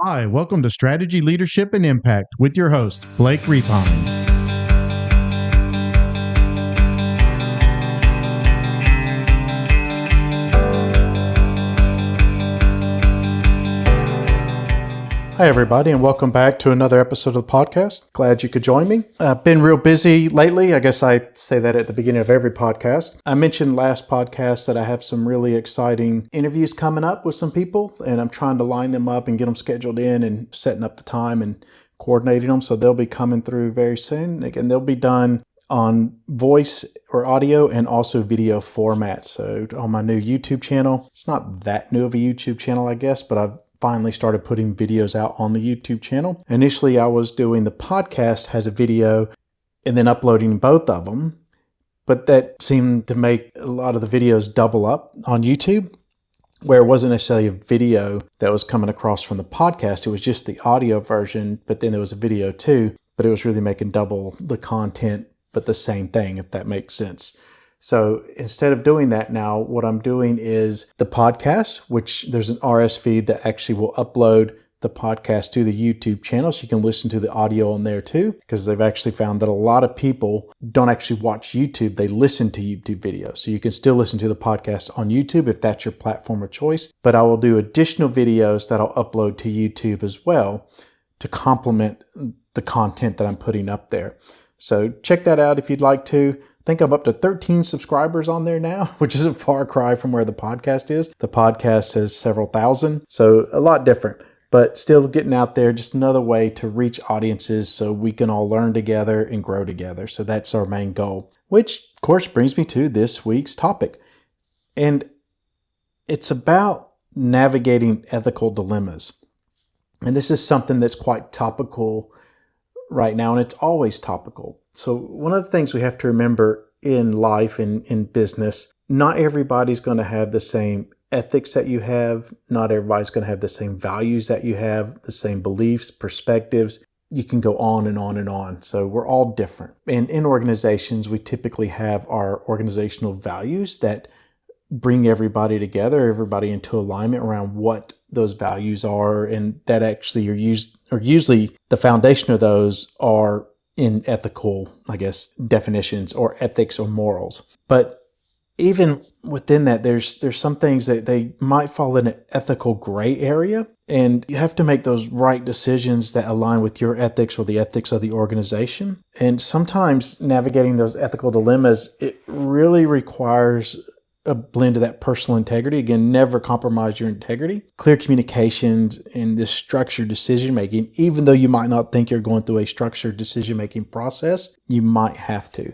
Hi, welcome to Strategy, Leadership, and Impact with your host, Blake Repine. Hi, everybody, and welcome back to another episode of the podcast. Glad you could join me. I've been real busy lately. I guess I say that at the beginning of every podcast. I mentioned last podcast that I have some really exciting interviews coming up with some people, and I'm trying to line them up and get them scheduled in and setting up the time and coordinating them. So they'll be coming through very soon. Again, they'll be done on voice or audio and also video format. So on my new YouTube channel, it's not that new of a YouTube channel, I guess, but I've finally started putting videos out on the YouTube channel. Initially, I was doing the podcast as a video and then uploading both of them, but that seemed to make a lot of the videos double up on YouTube, where it wasn't necessarily a video that was coming across from the podcast. It was just the audio version, but then there was a video too, but it was really making double the content, but the same thing, if that makes sense. So instead of doing that now, what I'm doing is the podcast, which there's an RS feed that actually will upload the podcast to the YouTube channel. So you can listen to the audio on there too, because they've actually found that a lot of people don't actually watch YouTube. They listen to YouTube videos. So you can still listen to the podcast on YouTube if that's your platform of choice. But I will do additional videos that I'll upload to YouTube as well to complement the content that I'm putting up there. So check that out if you'd like to. I think I'm up to 13 subscribers on there now, which is a far cry from where the podcast is. The podcast has several thousand, so a lot different, but still getting out there, just another way to reach audiences so we can all learn together and grow together. So that's our main goal, which of course brings me to this week's topic. And it's about navigating ethical dilemmas. And this is something that's quite topical right now, and it's always topical. So one of the things we have to remember in life and in business, not everybody's going to have the same ethics that you have. Not everybody's going to have the same values that you have, the same beliefs, perspectives. You can go on and on and on. So we're all different. And in organizations, we typically have our organizational values that bring everybody together, everybody into alignment around what those values are, and that actually are usually the foundation of those are in ethical, I guess, definitions or ethics or morals. But even within that, there's some things that they might fall in an ethical gray area, and you have to make those right decisions that align with your ethics or the ethics of the organization. And sometimes navigating those ethical dilemmas, it really requires a blend of that personal integrity. Again, never compromise your integrity, clear communications, and this structured decision-making. Even though you might not think you're going through a structured decision-making process, you might have to.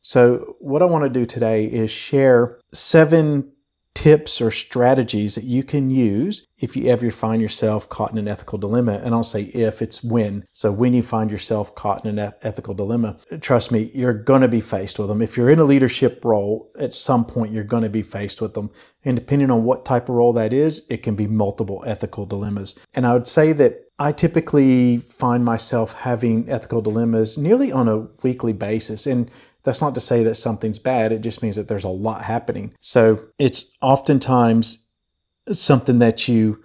So what I want to do today is share 7 tips or strategies that you can use if you ever find yourself caught in an ethical dilemma. And I'll say if, it's when. So when you find yourself caught in an ethical dilemma, trust me, you're going to be faced with them. If you're in a leadership role, at some point you're going to be faced with them. And depending on what type of role that is, it can be multiple ethical dilemmas. And I would say that I typically find myself having ethical dilemmas nearly on a weekly basis. And that's not to say that something's bad. It just means that there's a lot happening. So it's oftentimes something that you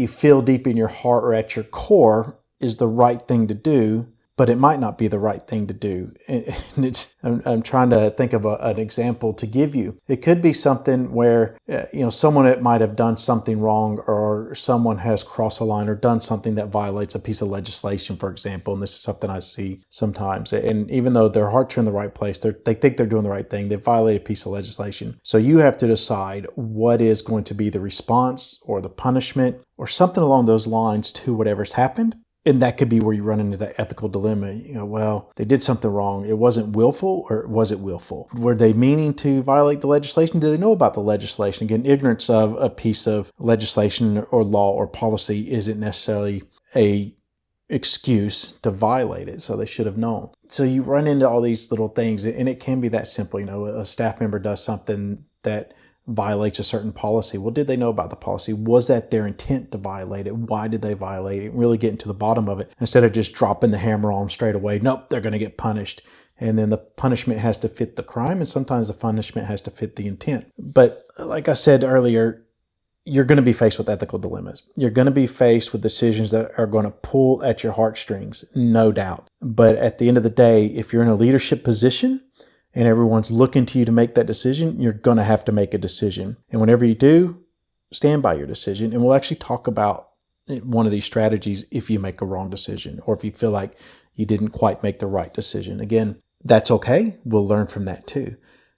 feel deep in your heart or at your core is the right thing to do, but it might not be the right thing to do. And I'm trying to think of an example to give you. It could be something where, someone that might have done something wrong, or someone has crossed a line or done something that violates a piece of legislation, for example. And this is something I see sometimes. And even though their hearts are in the right place, they think they're doing the right thing, they violate a piece of legislation. So you have to decide what is going to be the response or the punishment or something along those lines to whatever's happened. And that could be where you run into that ethical dilemma. Well, they did something wrong. It wasn't willful, or was it willful? Were they meaning to violate the legislation? Did they know about the legislation? Again, ignorance of a piece of legislation or law or policy isn't necessarily a excuse to violate it. So they should have known. So you run into all these little things, and it can be that simple. A staff member does something that violates a certain policy. Well, did they know about the policy? Was that their intent to violate it? Why did they violate it? Really getting to the bottom of it instead of just dropping the hammer on them straight away. Nope, they're going to get punished. And then the punishment has to fit the crime, and sometimes the punishment has to fit the intent. But like I said earlier, you're going to be faced with ethical dilemmas. You're going to be faced with decisions that are going to pull at your heartstrings, no doubt. But at the end of the day, if you're in a leadership position and everyone's looking to you to make that decision, you're going to have to make a decision. And whenever you do, stand by your decision. And we'll actually talk about one of these strategies if you make a wrong decision or if you feel like you didn't quite make the right decision. Again, that's okay. We'll learn from that too.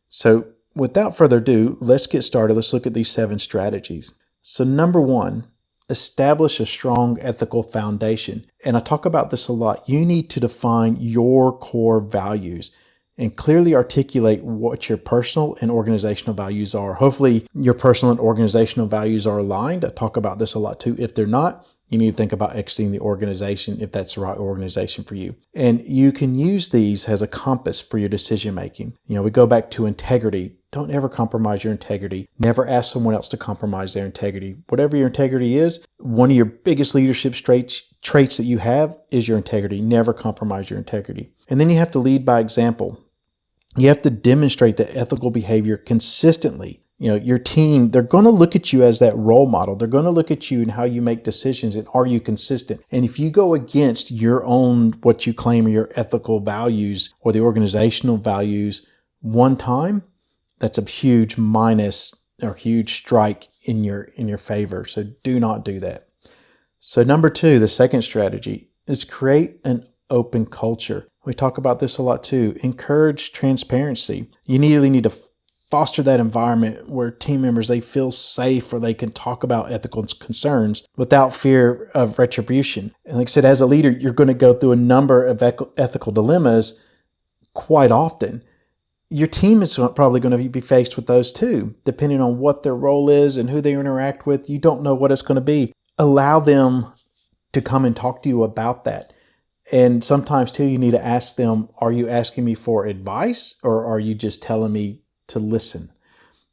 So without further ado, let's get started. Let's look at these 7 strategies. So number 1, establish a strong ethical foundation. And I talk about this a lot. You need to define your core values and clearly articulate what your personal and organizational values are. Hopefully your personal and organizational values are aligned. I talk about this a lot too. If they're not, you need to think about exiting the organization if that's the right organization for you. And you can use these as a compass for your decision making. We go back to integrity. Don't ever compromise your integrity. Never ask someone else to compromise their integrity. Whatever your integrity is, one of your biggest leadership traits that you have is your integrity. Never compromise your integrity. And then you have to lead by example. You have to demonstrate that ethical behavior consistently. Your team, they're going to look at you as that role model. They're going to look at you and how you make decisions and are you consistent? And if you go against your own, what you claim are your ethical values or the organizational values one time, that's a huge minus or huge strike in your favor. So do not do that. So number 2, the second strategy is create an open culture. We talk about this a lot too. Encourage transparency. You really need to foster that environment where team members, they feel safe or they can talk about ethical concerns without fear of retribution. And like I said, as a leader, you're going to go through a number of ethical dilemmas quite often. Your team is probably going to be faced with those too, depending on what their role is and who they interact with. You don't know what it's going to be. Allow them to come and talk to you about that. And sometimes too, you need to ask them, are you asking me for advice or are you just telling me to listen?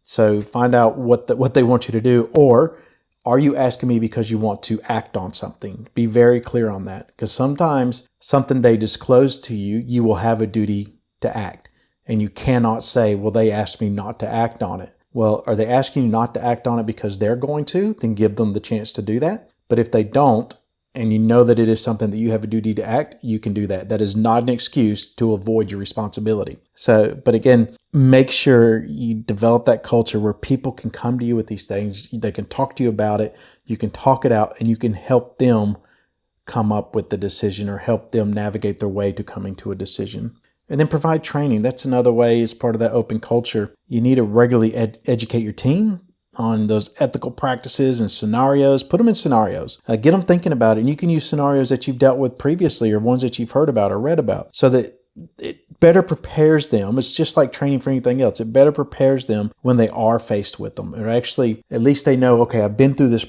So find out what they want you to do, or are you asking me because you want to act on something? Be very clear on that, because sometimes something they disclose to you, you will have a duty to act. And you cannot say, well, they asked me not to act on it. Well, are they asking you not to act on it because they're going to? Then give them the chance to do that. But if they don't, and you know that it is something that you have a duty to act, you can do that. That is not an excuse to avoid your responsibility. So, but again, make sure you develop that culture where people can come to you with these things. They can talk to you about it. You can talk it out and you can help them come up with the decision or help them navigate their way to coming to a decision. And then provide training. That's another way as part of that open culture. You need to regularly educate your team on those ethical practices and scenarios. Put them in scenarios. Get them thinking about it. And you can use scenarios that you've dealt with previously or ones that you've heard about or read about so that it better prepares them. It's just like training for anything else. It better prepares them when they are faced with them. Or actually, at least they know, okay, I've been through this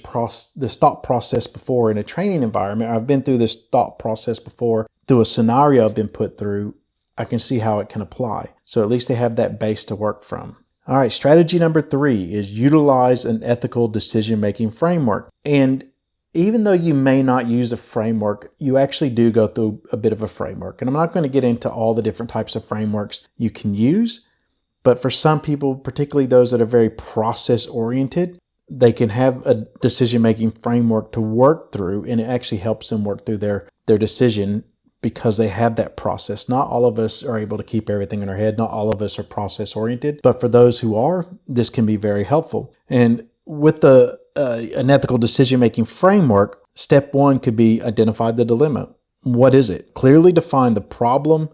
thought process before in a training environment. I've been through this thought process before through a scenario I've been put through. I can see how it can apply. So at least they have that base to work from. All right, strategy number 3 is utilize an ethical decision-making framework. And even though you may not use a framework, you actually do go through a bit of a framework. And I'm not going to get into all the different types of frameworks you can use, but for some people, particularly those that are very process-oriented, they can have a decision-making framework to work through, and it actually helps them work through their decision because they have that process. Not all of us are able to keep everything in our head. Not all of us are process oriented, but for those who are, this can be very helpful. And with an ethical decision-making framework, step 1 could be identify the dilemma. What is it? Clearly define the problem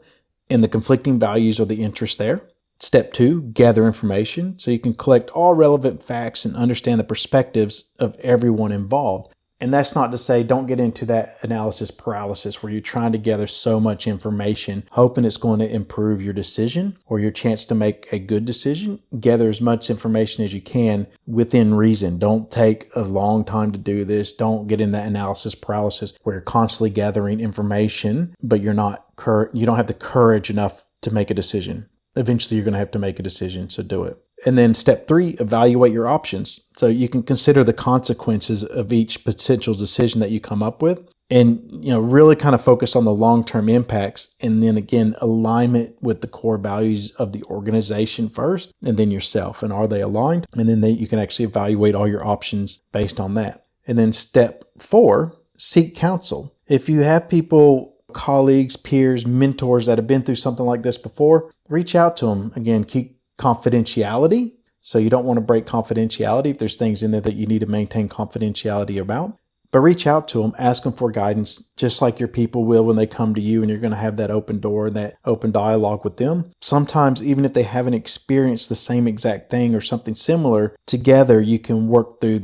and the conflicting values or the interests there. Step 2, gather information so you can collect all relevant facts and understand the perspectives of everyone involved. And that's not to say don't get into that analysis paralysis where you're trying to gather so much information, hoping it's going to improve your decision or your chance to make a good decision. Gather as much information as you can within reason. Don't take a long time to do this. Don't get in that analysis paralysis where you're constantly gathering information, but you don't have the courage enough to make a decision. Eventually, you're going to have to make a decision, so do it. And then step 3, evaluate your options. So you can consider the consequences of each potential decision that you come up with. And, really kind of focus on the long-term impacts, and then again, alignment with the core values of the organization first, and then yourself. And are they aligned? And then you can actually evaluate all your options based on that. And then step 4, seek counsel. If you have people, colleagues, peers, mentors that have been through something like this before, reach out to them. Again, keep confidentiality. So you don't want to break confidentiality if there's things in there that you need to maintain confidentiality about. But reach out to them, ask them for guidance, just like your people will when they come to you, and you're going to have that open door and that open dialogue with them. Sometimes, even if they haven't experienced the same exact thing or something similar, together you can work through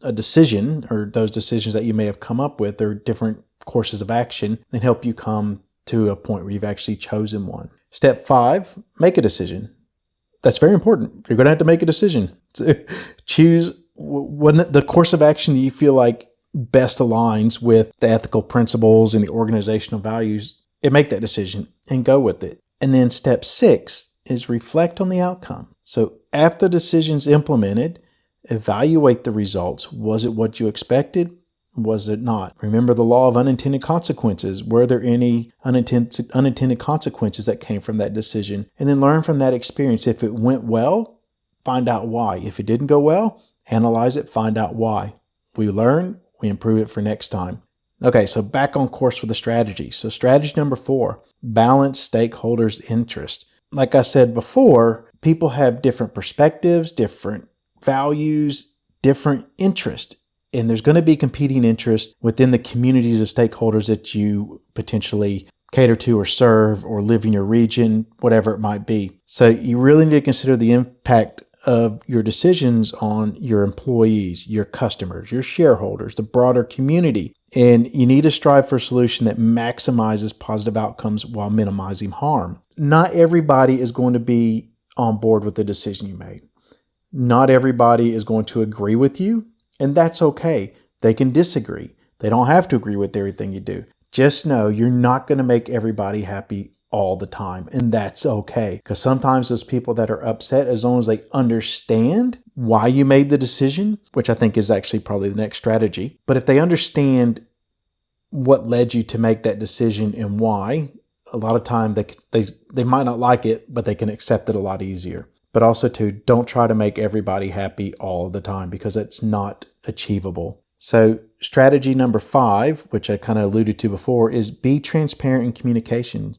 a decision or those decisions that you may have come up with or different courses of action and help you come to a point where you've actually chosen one. Step 5, make a decision. That's very important. You're going to have to make a decision. Choose the course of action that you feel like best aligns with the ethical principles and the organizational values, and make that decision and go with it. And then step 6 is reflect on the outcome. So after the decision's implemented, evaluate the results. Was it what you expected? Was it not? Remember the law of unintended consequences. Were there any unintended consequences that came from that decision? And then learn from that experience. If it went well, find out why. If it didn't go well, analyze it, find out why. We learn, we improve it for next time. Okay, so back on course with the strategy. So strategy number 4, balance stakeholders' interest. Like I said before, people have different perspectives, different values, different interests. And there's going to be competing interests within the communities of stakeholders that you potentially cater to or serve or live in your region, whatever it might be. So you really need to consider the impact of your decisions on your employees, your customers, your shareholders, the broader community. And you need to strive for a solution that maximizes positive outcomes while minimizing harm. Not everybody is going to be on board with the decision you made. Not everybody is going to agree with you, and that's okay. They can disagree. They don't have to agree with everything you do. Just know you're not going to make everybody happy all the time, and that's okay. Because sometimes those people that are upset, as long as they understand why you made the decision, which I think is actually probably the next strategy, but if they understand what led you to make that decision and why, a lot of time they might not like it, but they can accept it a lot easier. But also too, don't try to make everybody happy all the time, because it's not achievable. So strategy number 5, which I kind of alluded to before, is be transparent in communication.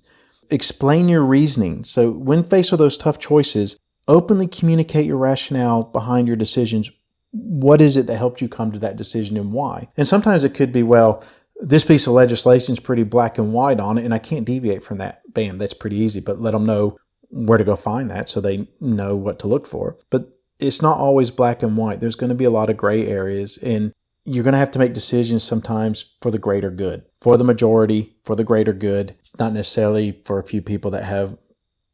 Explain your reasoning. So when faced with those tough choices, openly communicate your rationale behind your decisions. What is it that helped you come to that decision and why? And sometimes it could be, well, this piece of legislation is pretty black and white on it, and I can't deviate from that. Bam, that's pretty easy, but let them know where to go find that so they know what to look for. But it's not always black and white. There's going to be a lot of gray areas, and you're going to have to make decisions sometimes for the greater good, for the majority, for the greater good, not necessarily for a few people that have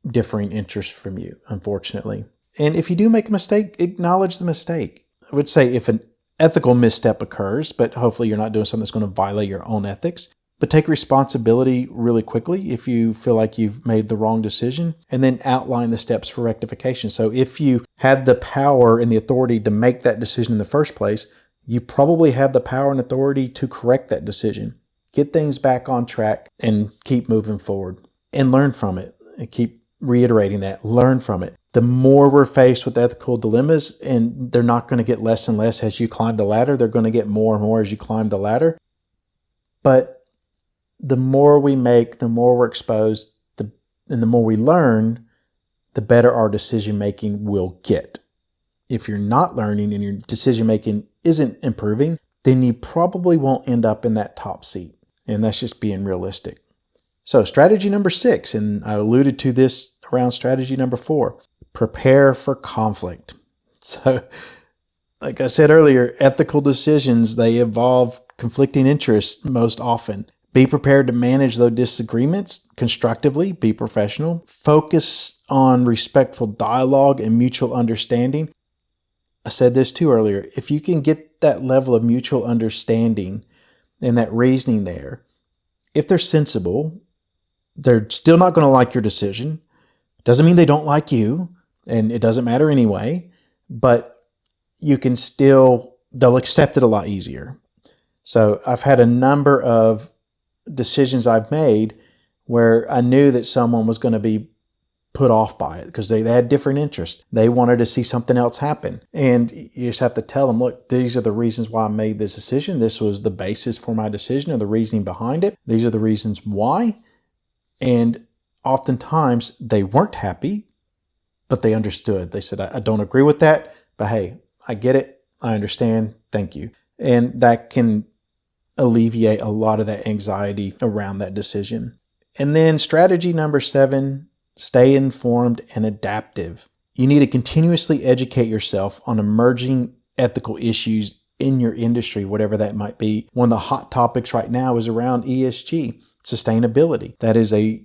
differing interests from you, unfortunately. And if you do make a mistake, acknowledge the mistake. I would say if an ethical misstep occurs, but hopefully you're not doing something that's going to violate your own ethics, but take responsibility really quickly if you feel like you've made the wrong decision, and then outline the steps for rectification. So if you had the power and the authority to make that decision in the first place, you probably have the power and authority to correct that decision. Get things back on track and keep moving forward and learn from it. And keep reiterating that. Learn from it. The more we're faced with ethical dilemmas, and they're not going to get less and less as you climb the ladder, they're going to get more and more as you climb the ladder. But the more we make, the more we're exposed, and the more we learn, the better our decision making will get. If you're not learning and your decision making isn't improving, then you probably won't end up in that top seat. And that's just being realistic. So strategy number 6, and I alluded to this around strategy number 4, prepare for conflict. So like I said earlier, ethical decisions, they involve conflicting interests most often. Be prepared to manage those disagreements constructively, be professional, focus on respectful dialogue and mutual understanding. I said this too earlier. If you can get that level of mutual understanding and that reasoning there, if they're sensible, they're still not going to like your decision. Doesn't mean they don't like you, and it doesn't matter anyway, but you can still, they'll accept it a lot easier. So I've had a number of decisions I've made where I knew that someone was going to be put off by it because they had different interests. They wanted to see something else happen. And you just have to tell them, look, these are the reasons why I made this decision. This was the basis for my decision or the reasoning behind it. These are the reasons why. And oftentimes they weren't happy, but they understood. They said, I don't agree with that, but hey, I get it. I understand. Thank you. And that can alleviate a lot of that anxiety around that decision. And then strategy number 7, stay informed and adaptive. You need to continuously educate yourself on emerging ethical issues in your industry, whatever that might be. One of the hot topics right now is around ESG, sustainability. That is a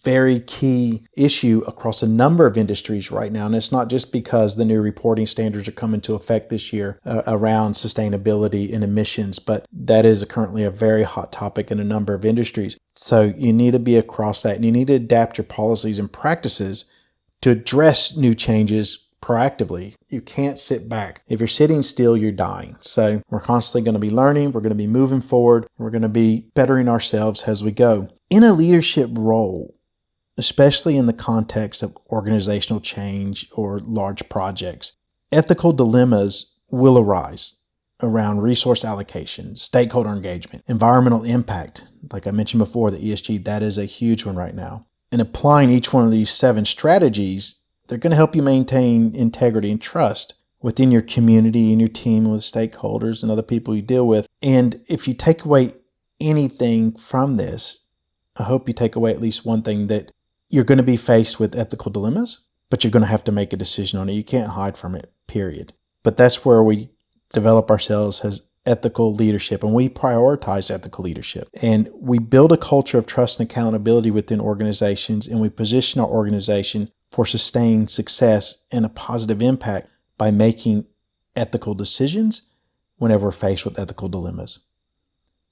very key issue across a number of industries right now. And it's not just because the new reporting standards are coming into effect this year around sustainability and emissions, but that is currently a very hot topic in a number of industries. So you need to be across that, and you need to adapt your policies and practices to address new changes proactively. You can't sit back. If you're sitting still, you're dying. So we're constantly going to be learning. We're going to be moving forward. We're going to be bettering ourselves as we go. In a leadership role, especially in the context of organizational change or large projects, ethical dilemmas will arise around resource allocation, stakeholder engagement, environmental impact. Like I mentioned before, the ESG, that is a huge one right now. And applying each one of these 7 strategies, they're going to help you maintain integrity and trust within your community and your team and with stakeholders and other people you deal with. And if you take away anything from this, I hope you take away at least one thing, that you're going to be faced with ethical dilemmas, but you're going to have to make a decision on it. You can't hide from it, period. But that's where we develop ourselves as ethical leadership, and we prioritize ethical leadership. And we build a culture of trust and accountability within organizations, and we position our organization for sustained success and a positive impact by making ethical decisions whenever we're faced with ethical dilemmas.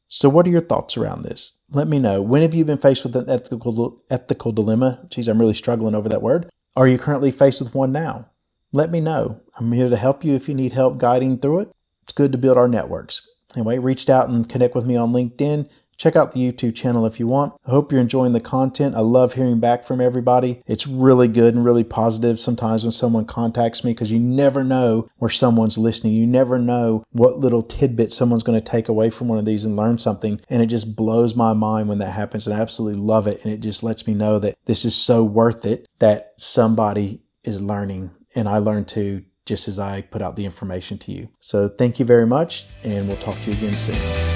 So what are your thoughts around this? Let me know. When have you been faced with an ethical dilemma? Geez, I'm really struggling over that word. Are you currently faced with one now? Let me know. I'm here to help you if you need help guiding through it. It's good to build our networks. Anyway, reach out and connect with me on LinkedIn. Check out the YouTube channel if you want. I hope you're enjoying the content. I love hearing back from everybody. It's really good and really positive sometimes when someone contacts me, because you never know where someone's listening. You never know what little tidbit someone's going to take away from one of these and learn something. And it just blows my mind when that happens. And I absolutely love it. And it just lets me know that this is so worth it, that somebody is learning. And I learn too, just as I put out the information to you. So thank you very much, and we'll talk to you again soon.